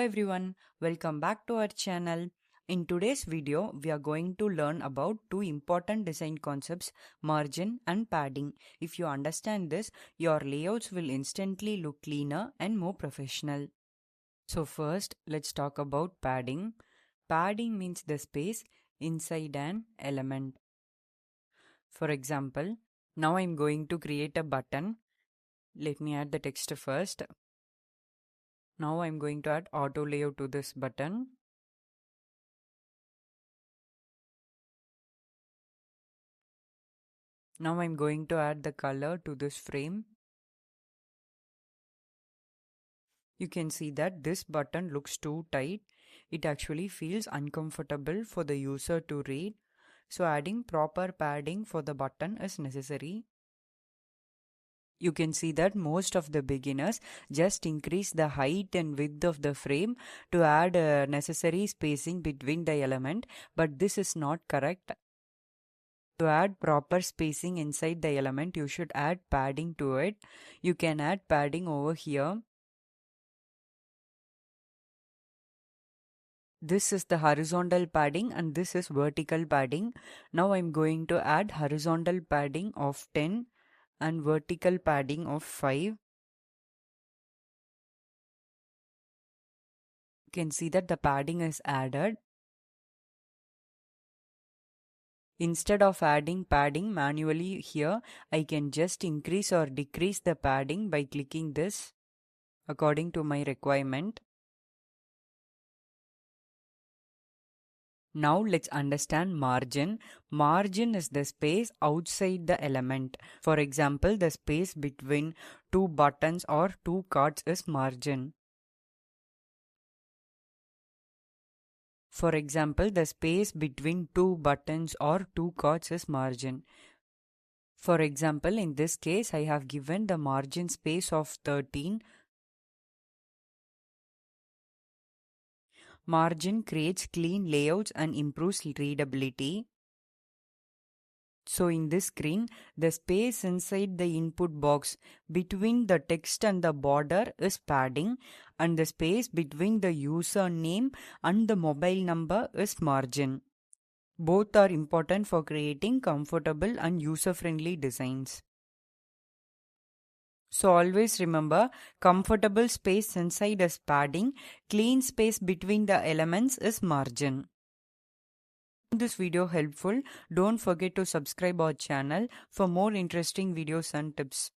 everyone, welcome back to our channel. In today's video, we are going to learn about two important design concepts, margin and padding. If you understand this, your layouts will instantly look cleaner and more professional. So first, let's talk about padding. Padding means the space inside an element. For example, now I'm going to create a button. Let me add the text first. Now I'm going to add auto layout to this button. Now I'm going to add the color to this frame. You can see that this button looks too tight. It actually feels uncomfortable for the user to read. So adding proper padding for the button is necessary. You can see that most of the beginners just increase the height and width of the frame to add necessary spacing between the element, but this is not correct. To add proper spacing inside the element, you should add padding to it. You can add padding over here. This is the horizontal padding and this is vertical padding. Now I'm going to add horizontal padding of 10 and vertical padding of 5. You can see that the padding is added. Instead of adding padding manually here, I can just increase or decrease the padding by clicking this according to my requirement. Now let's understand margin. Margin is the space outside the element. For example, the space between two buttons or two cards is margin. For example, the space between two buttons or two cards is margin. For example, in this case, I have given the margin space of 13. Margin creates clean layouts and improves readability. So in this screen, the space inside the input box between the text and the border is padding, and the space between the username and the mobile number is margin. Both are important for creating comfortable and user-friendly designs. So always remember, comfortable space inside is padding, clean space between the elements is margin. If this video helpful, don't forget to subscribe our channel for more interesting videos and tips.